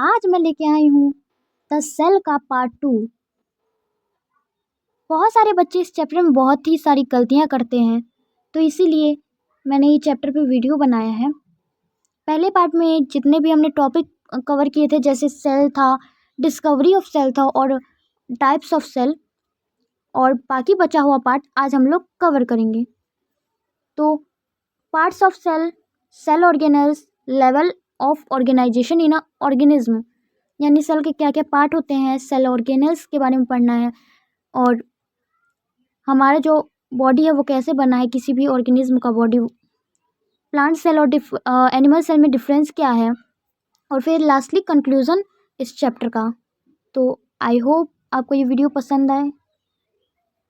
आज मैं लेके आई हूँ द सेल का पार्ट 2। बहुत सारे बच्चे इस चैप्टर में बहुत ही सारी गलतियाँ करते हैं, तो इसीलिए मैंने ये चैप्टर पे वीडियो बनाया है। पहले पार्ट में जितने भी हमने टॉपिक कवर किए थे, जैसे सेल था, डिस्कवरी ऑफ सेल था और टाइप्स ऑफ सेल, और बाकी बचा हुआ पार्ट आज हम लोग कवर करेंगे। तो parts of cell, cell organelles, level of organization in a organism, यानी सेल के क्या क्या पार्ट होते हैं, सेल ऑर्गेनेल्स के बारे में पढ़ना है, और हमारा जो बॉडी है वो कैसे बना है, किसी भी ऑर्गेनिज्म का बॉडी, प्लांट सेल और एनिमल सेल में डिफरेंस क्या है, और फिर लास्टली कंक्लूजन इस चैप्टर का। तो आई होप आपको ये वीडियो पसंद आए।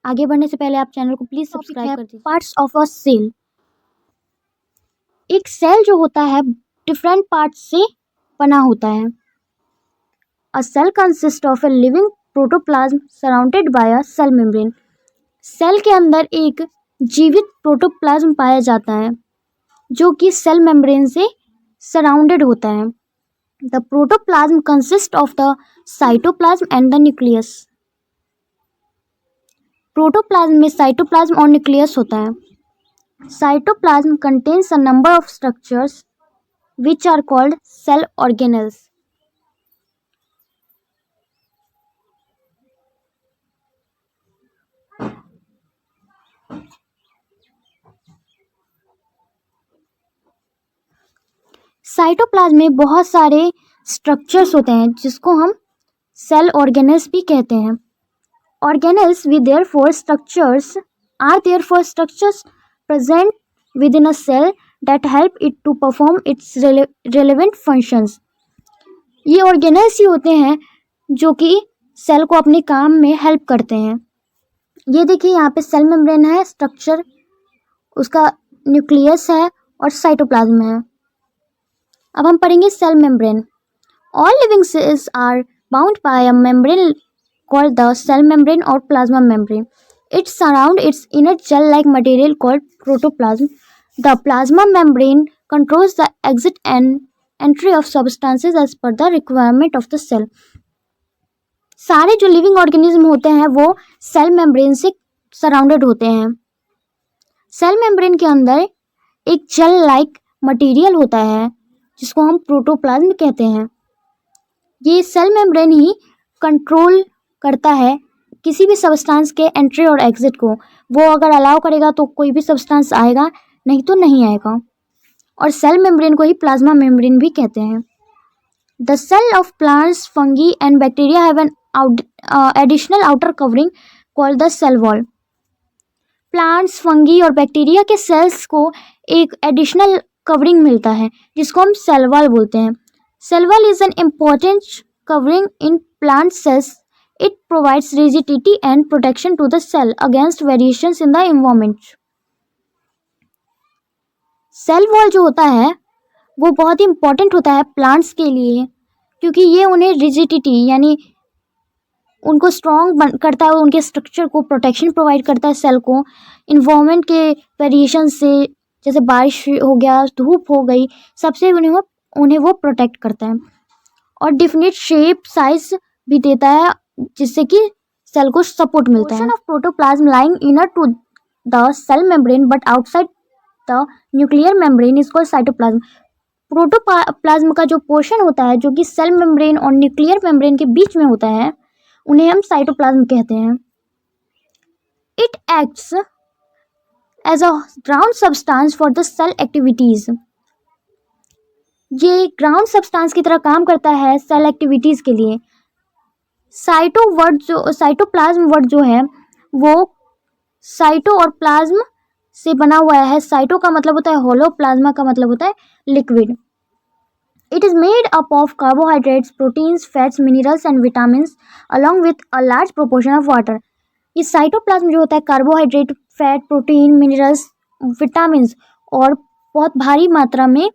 आगे बढ़ने से पहले आप चैनल को प्लीज़ सब्सक्राइब कर दीजिए। Parts of a cell. एक सेल जो होता है डिफरेंट पार्ट्स से बना होता है। A cell consist of a living protoplasm surrounded by a cell membrane. Cell के अंदर एक जीवित प्रोटोप्लाज्म पाया जाता है जो कि सेल मेम्ब्रेन से सराउंडेड होता है। The protoplasm consist of the cytoplasm and the nucleus. Protoplasm में साइटोप्लाज्म और न्यूक्लियस होता है। Cytoplasm contains a number of structures which are called cell organelles. Cytoplasm में बहुत सारे स्ट्रक्चर्स होते हैं जिसको हम सेल ऑर्गेनेल्स भी कहते हैं। Organelles with therefore structures are therefore structures present within a cell that help it to perform its relevant functions. ये ऑर्गेनेल्स ही होते हैं जो कि सेल को अपने काम में हेल्प करते हैं। ये देखिए यहाँ पे सेल मेम्ब्रेन है, स्ट्रक्चर उसका न्यूक्लियस है और साइटोप्लाज्म है। अब हम पढ़ेंगे cell membrane. All living cells are bound by a membrane called the cell membrane or plasma membrane. It surrounds its inner gel-like material called protoplasm. The plasma membrane controls the exit and entry of substances as per the requirement of the cell. सारे जो living organism होते हैं वो cell membrane से surrounded होते हैं। Cell membrane के अंदर एक जेल लाइक मटेरियल होता है जिसको हम प्रोटोप्लाज्म कहते हैं। ये सेल मेम्ब्रेन ही कंट्रोल करता है किसी भी सब्सटेंस के एंट्री और एग्जिट को। वो अगर अलाउ करेगा तो कोई भी सब्सटेंस आएगा, नहीं तो नहीं आएगा। और सेल मेम्ब्रेन को ही प्लाज्मा मेम्ब्रेन भी कहते हैं। The cell of plants, fungi and bacteria have an additional outer covering called the cell wall. Plants, fungi और बैक्टीरिया के सेल्स को एक एडिशनल कवरिंग मिलता है जिसको हम सेल वॉल बोलते हैं। Cell wall is an important covering in plant cells. It provides rigidity and protection to the cell against variations in the environment. Cell wall जो होता है वो बहुत ही इम्पोर्टेंट होता है प्लांट्स के लिए, क्योंकि ये उन्हें रिजिडिटी यानी उनको स्ट्रॉन्ग करता है, उनके स्ट्रक्चर को प्रोटेक्शन प्रोवाइड करता है सेल को इन्वायरमेंट के वेरिएशन से, जैसे बारिश हो गया, धूप हो गई, सबसे उन्हें वो प्रोटेक्ट करता है। और डिफिनिट शेप, साइज भी देता है जिससे कि सेल को सपोर्ट मिलता है। Portion of protoplasm lying inner to the cell membrane but outside the nuclear membrane is called cytoplasm. Protoplasm का जो पोर्शन होता है जो कि सेल मेम्ब्रेन और न्यूक्लियर मेम्ब्रेन के बीच में होता है, उन्हें हम साइटोप्लाज्म कहते हैं। It acts as a ground substance for the cell activities. ये ग्राउंड सब्सटेंस की तरह काम करता है सेल एक्टिविटीज के लिए। साइटोप्लाज्म वर्ड जो है वो साइटो और प्लाज्म से बना हुआ है। साइटो का मतलब होता है होलो, प्लाज्मा का मतलब होता है liquid. It is made up of carbohydrates, proteins, fats, minerals and vitamins along with a large proportion of water. ये साइटोप्लाज्म जो होता है carbohydrate, fat, protein, minerals, vitamins और बहुत भारी मात्रा में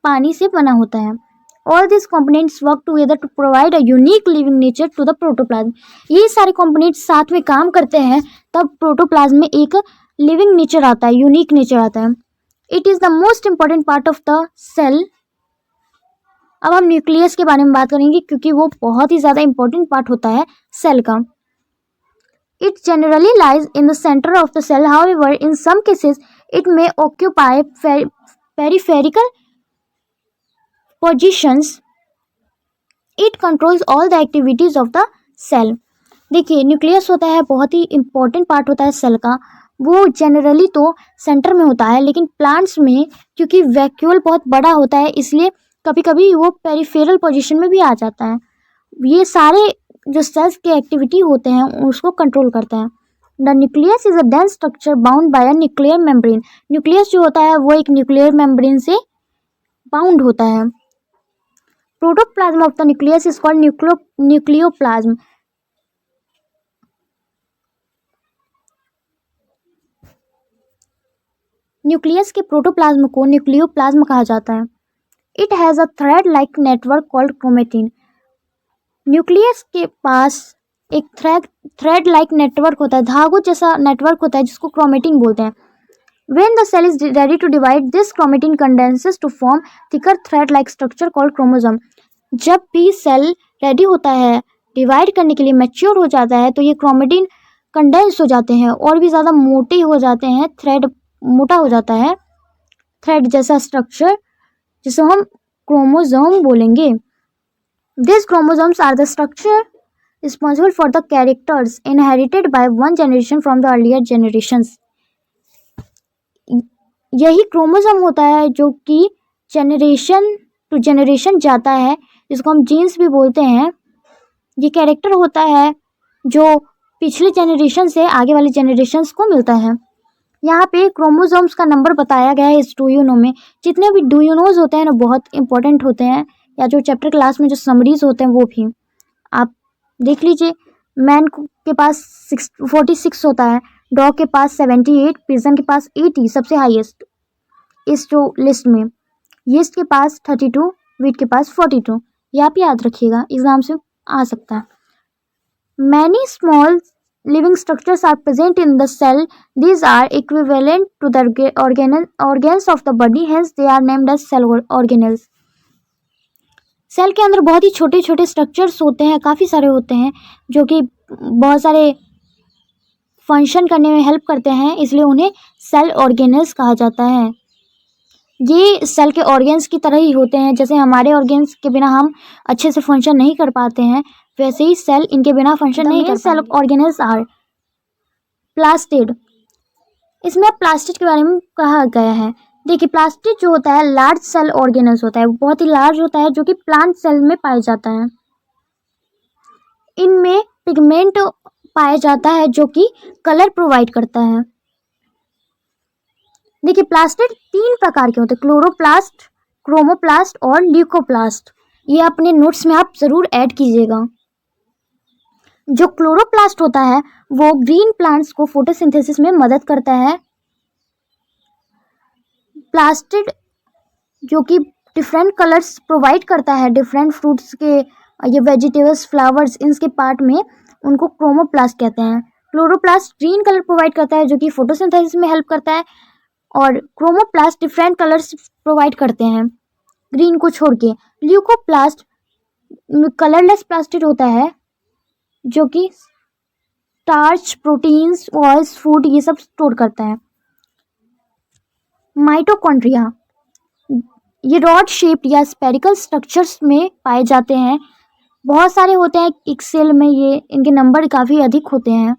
पानी से बना होता है। All these components work together to provide a unique living nature to the protoplasm. ये सारे components साथ में काम करते हैं तब प्रोटोप्लाज्म में एक लिविंग नेचर आता है, यूनिक नेचर आता है। It is the most important part of the cell अब हम न्यूक्लियस के बारे में बात करेंगे क्योंकि वो बहुत ही ज़्यादा इंपॉर्टेंट पार्ट होता है सेल का। It generally lies in the centre of the cell, however in some cases it may occupy peripherical positions. It controls all the activities of the cell. देखिए, न्यूक्लियस होता है बहुत ही इंपॉर्टेंट पार्ट होता है cell का। वो generally तो centre में होता है, लेकिन प्लांट्स में क्योंकि वैक्यूल बहुत बड़ा होता है इसलिए कभी कभी वो पेरिफेरल पोजीशन में भी आ जाता है। ये सारे जो सेल्स के एक्टिविटी होते हैं उसको कंट्रोल करता है। The nucleus is a dense structure bound by a nuclear membrane. Nucleus जो होता है वो एक न्यूक्लियर मेम्ब्रेन से बाउंड होता है। Protoplasm of the nucleus is called nucleoplasm. Nucleus के प्रोटोप्लाज्म को न्यूक्लियोप्लाज्म कहा जाता है। It has a thread like network called chromatin. Nucleus के पास एक थ्रेड लाइक नेटवर्क होता है, धागों जैसा नेटवर्क होता है जिसको क्रोमेटिन बोलते हैं। When the cell is ready to divide, this chromatin condenses to form thicker thread-like structure called chromosome. जब भी सेल रेडी होता है डिवाइड करने के लिए, मैच्योर हो जाता है, तो ये क्रोमेटिन कंडेंस हो जाते हैं और भी ज़्यादा मोटे हो जाते हैं। थ्रेड मोटा हो जाता है, थ्रेड जैसा स्ट्रक्चर जिसे हम क्रोमोसोम बोलेंगे। These chromosomes are the structure responsible for the characters inherited by one generation from the earlier generations. यही क्रोमोसोम होता है जो कि जनरेशन टू जनरेशन जाता है, जिसको हम जीन्स भी बोलते हैं। ये कैरेक्टर होता है जो पिछले जनरेशन से आगे वाले जनरेशन्स को मिलता है। यहाँ पे क्रोमोसोम्स का नंबर बताया गया है इस डू यू नो में। जितने भी डू यू नोज होते हैं ना बहुत इंपॉर्टेंट होते हैं, या जो चैप्टर क्लास में जो समरीज होते हैं वो भी आप देख लीजिए। मैन के पास 46 होता है, डॉग के पास 78, पिजन के पास 80 सबसे हाईएस्ट इस जो लिस्ट में। यीस्ट के पास 32, वीट के पास 42। ये आप याद रखिएगा, एग्जाम से आ सकता है। Many small living structures are present in the cell. These are equivalent to the organs of the body, hence they are named as cell organelles. Cell के अंदर बहुत ही छोटे छोटे स्ट्रक्चर्स होते हैं, काफ़ी सारे होते हैं जो कि बहुत सारे फंक्शन करने में हेल्प करते हैं, इसलिए उन्हें सेल ऑर्गेनल्स कहा जाता है। ये सेल के ऑर्गेन्स की तरह ही होते हैं, जैसे हमारे ऑर्गेन्स के बिना हम अच्छे से फंक्शन नहीं कर पाते हैं, वैसे ही सेल इनके बिना फंक्शन नहीं कर। Cell organelles are plastid. इसमें प्लास्टिड के बारे में कहा गया है। देखिए, प्लास्टिड जो होता है लार्ज सेल ऑर्गेनल्स होता है, वो बहुत ही लार्ज होता है जो कि प्लांट सेल में पाया जाता है। इनमें पिगमेंट पाया जाता है जो कि कलर प्रोवाइड करता है। देखिए, प्लास्टिड 3 प्रकार के होते हैं, क्लोरोप्लास्ट, क्रोमोप्लास्ट और ल्यूकोप्लास्ट। ये अपने नोट्स में आप ज़रूर ऐड कीजिएगा। जो क्लोरोप्लास्ट होता है वो ग्रीन प्लांट्स को फोटोसिंथेसिस में मदद करता है। प्लास्टिड जो कि डिफरेंट कलर्स प्रोवाइड करता है, डिफरेंट फ्रूट्स के, ये वेजिटेबल्स, फ्लावर्स, इनके पार्ट में, उनको क्रोमोप्लास्ट कहते हैं। क्लोरोप्लास्ट ग्रीन कलर प्रोवाइड करता है जो कि फोटोसिंथेसिस में हेल्प करता है, और क्रोमोप्लास्ट डिफरेंट कलर्स प्रोवाइड करते हैं ग्रीन को छोड़ के। ल्यूकोप्लास्ट कलरलेस प्लास्टिड होता है जो कि स्टार्च, प्रोटीन्स, ऑयल्स, फूड ये सब स्टोर करता है। माइटोकॉन्ड्रिया ये रॉड शेप्ड या स्पेरिकल स्ट्रक्चर्स में पाए जाते हैं, बहुत सारे होते हैं एक सेल में, ये इनके नंबर काफ़ी अधिक होते हैं।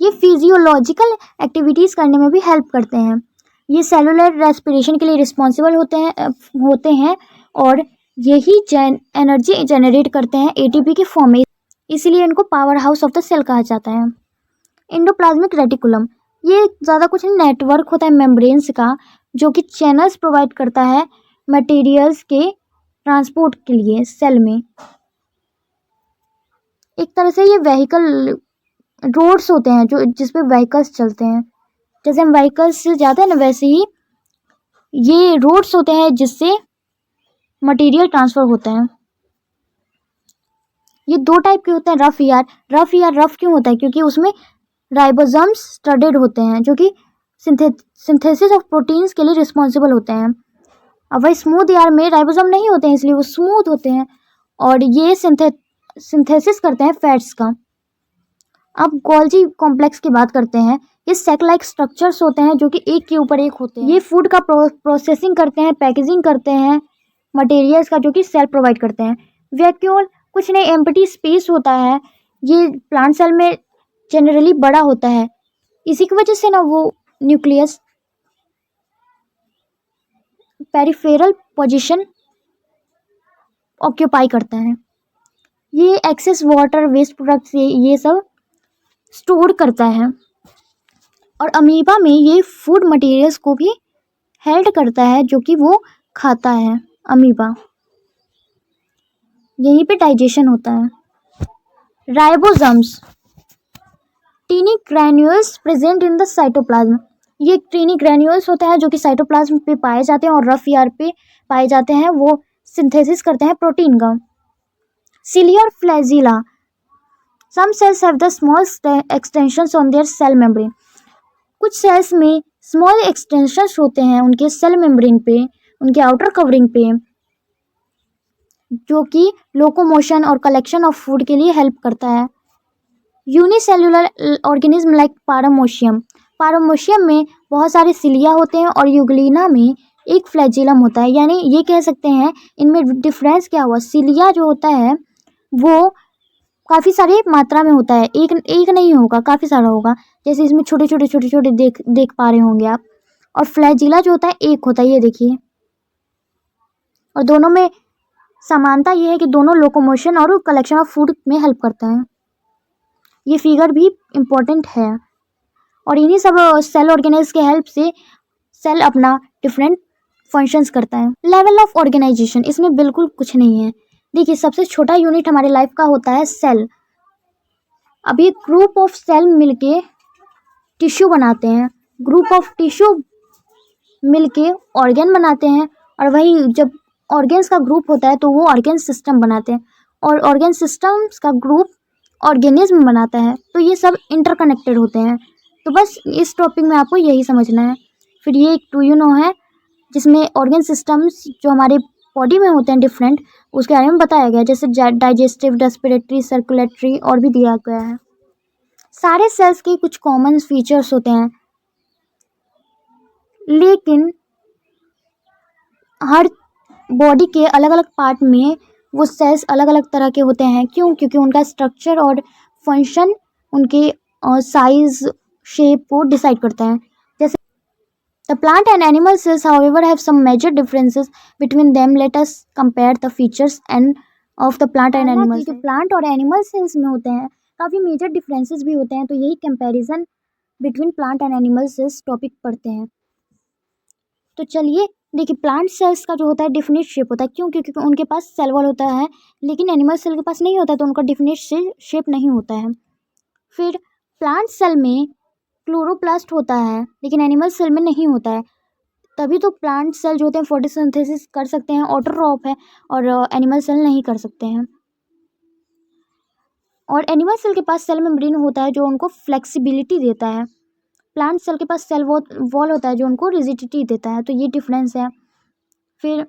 ये फिजियोलॉजिकल एक्टिविटीज़ करने में भी हेल्प करते हैं। ये सेलुलर रेस्पिरेशन के लिए रिस्पॉन्सिबल होते हैं और यही एनर्जी जनरेट करते हैं एटीपी के फॉर्म में, इसीलिए इनको power house of the cell कहा जाता है। एंडोप्लाज्मिक रेटिकुलम ये ज़्यादा कुछ नहीं, नेटवर्क होता है मेम्ब्रेन्स का जो कि चैनल्स प्रोवाइड करता है मटेरियल्स के ट्रांसपोर्ट के लिए सेल में। एक तरह से ये व्हीकल रोड्स होते हैं जो जिसपे व्हीकल्स चलते हैं, जैसे हम व्हीकल्स से जाते हैं ना, वैसे ही ये रोड्स होते हैं जिससे मटेरियल ट्रांसफ़र होता है। ये 2 टाइप के होते हैं, रफ ईआर। रफ क्यों होता है? क्योंकि उसमें राइबोसोम्स स्टडेड होते हैं जो कि सिंथेसिस ऑफ प्रोटीन्स के लिए रिस्पॉन्सिबल होते हैं। अब वही स्मूथ यार में राइबोसोम नहीं होते हैं, इसलिए वो स्मूथ होते हैं और ये सिंथेसिस करते हैं फैट्स का। अब गोल्जी कॉम्प्लेक्स की बात करते हैं। ये सेक लाइक स्ट्रक्चर्स होते हैं जो कि एक के ऊपर एक होते हैं। ये फूड का प्रोसेसिंग करते हैं, पैकेजिंग करते हैं मटेरियल्स का, जो कि सेल प्रोवाइड करते हैं। वैक्यूल कुछ नहीं, एम्प्टी स्पेस होता है। ये प्लांट सेल में जनरली बड़ा होता है, इसी की वजह से ना वो न्यूक्लियस पेरिफेरल पोजीशन ऑक्यूपाई करता है। ये एक्सेस वाटर, वेस्ट प्रोडक्ट्स ये सब स्टोर करता है। और अमीबा में ये फूड मटेरियल्स को भी हेल्ड करता है जो कि वो खाता है अमीबा। यहीं पे डाइजेशन होता है। Ribosomes tiny granules present in the cytoplasm. ये टीनी ग्रैन्यूल्स होता है जो कि साइटोप्लाज्म पे पाए जाते हैं और रफ ईयर पे पाए जाते हैं। वो सिंथेसिस करते हैं प्रोटीन का। सिलिया और flagella some cells have the small extensions on their cell membrane. कुछ सेल्स में स्मॉल एक्सटेंशंस होते हैं उनके सेल मेम्ब्रेन पे, उनके आउटर कवरिंग पे, जो कि लोकोमोशन और कलेक्शन ऑफ फूड के लिए हेल्प करता है। Unicellular organism like paramecium. Paramecium में बहुत सारे सिलिया होते हैं और यूग्लिना में एक फ्लैजिलम होता है। यानी ये कह सकते हैं इनमें डिफरेंस क्या हुआ, सिलिया जो होता है वो काफ़ी सारी मात्रा में होता है, एक नहीं होगा, काफ़ी सारा होगा। जैसे इसमें छोटे छोटे देख पा रहे होंगे आप। और फ्लैजिला जो होता है एक होता है, ये देखिए। और दोनों में समानता ये है कि दोनों लोकोमोशन और कलेक्शन ऑफ फूड में हेल्प करता है। ये फिगर भी इम्पोर्टेंट है। और इन्हीं सब सेल ऑर्गेनाइज के हेल्प से सेल अपना डिफरेंट फंक्शंस करता है। लेवल ऑफ ऑर्गेनाइजेशन इसमें बिल्कुल कुछ नहीं है। देखिए, सबसे छोटा यूनिट हमारे लाइफ का होता है सेल। अब ये ग्रुप ऑफ सेल मिलके टिश्यू बनाते हैं, ग्रुप ऑफ टिश्यू मिलके ऑर्गन बनाते हैं, और वही जब ऑर्गन्स का ग्रुप होता है तो वो ऑर्गन सिस्टम बनाते हैं, और ऑर्गन सिस्टम्स का ग्रुप ऑर्गेनिज्म बनाता है। तो ये सब इंटरकनेक्टेड होते हैं। तो बस इस टॉपिक में आपको यही समझना है। फिर ये एक 2 है जिसमें ऑर्गन सिस्टम्स जो हमारे बॉडी में होते हैं डिफरेंट, उसके बारे में बताया गया है, जैसे डाइजेस्टिव, रेस्पिरेटरी, सर्कुलेटरी और भी दिया गया है। सारे सेल्स के कुछ कॉमन फीचर्स होते हैं, लेकिन हर बॉडी के अलग अलग पार्ट में वो सेल्स अलग अलग तरह के होते हैं। क्यों? क्योंकि उनका स्ट्रक्चर और फंक्शन उनके साइज, शेप को डिसाइड करता है। जैसे the plant and animal cells however have some major differences between them. Let us compare the features and of the plant and animal. जो प्लांट और एनिमल सेल्स में होते हैं काफ़ी मेजर डिफरेंसेस भी होते हैं, तो यही comparison between plant and animal sales topic पढ़ते हैं। तो चलिए देखिए, प्लांट सेल्स का जो होता है डिफिनिट शेप होता है। क्यों? क्योंकि उनके पास सेल वॉल होता है, लेकिन एनिमल सेल के पास नहीं होता है, तो उनका डिफिनिट शेप नहीं होता है। फिर प्लांट सेल में क्लोरोप्लास्ट होता है, लेकिन एनिमल सेल में नहीं होता है। तभी तो प्लांट सेल जो होते हैं फोटोसिंथेसिस कर सकते हैं, ऑटोट्रॉफ है, और एनिमल सेल नहीं कर सकते हैं। और एनिमल सेल के पास सेल मेम्ब्रेन होता है जो उनको फ्लेक्सिबिलिटी देता है। प्लांट सेल के पास सेल वॉल होता है जो उनको रिजिडिटी देता है। तो ये डिफरेंस है। फिर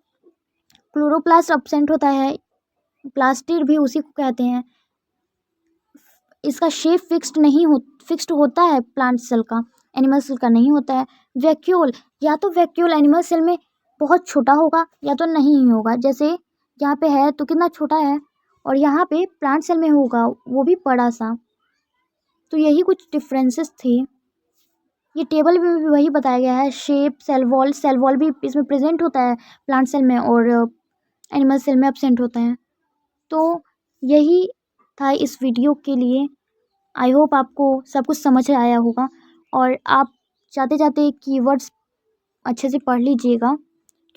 क्लोरोप्लास्ट एब्सेंट होता है, प्लास्टिड भी उसी को कहते हैं। इसका शेप फिक्स्ड होता है प्लांट सेल का, एनिमल सेल का नहीं होता है। वैक्यूल, या तो वैक्यूल एनिमल सेल में बहुत छोटा होगा या तो नहीं ही होगा। जैसे यहाँ पे है तो कितना छोटा है, और यहाँ पे प्लांट सेल में होगा वो भी बड़ा सा। तो यही कुछ डिफरेंसेस थे। ये टेबल में भी वही बताया गया है। शेप, सेल वॉल भी इसमें प्रेजेंट होता है प्लांट सेल में, और एनिमल सेल में एब्सेंट होता है। तो यही था इस वीडियो के लिए। आई होप आपको सब कुछ समझ आया होगा, और आप जाते जाते कीवर्ड्स अच्छे से पढ़ लीजिएगा,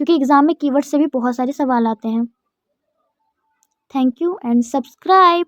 क्योंकि एग्ज़ाम में कीवर्ड से भी बहुत सारे सवाल आते हैं। Thank you and subscribe.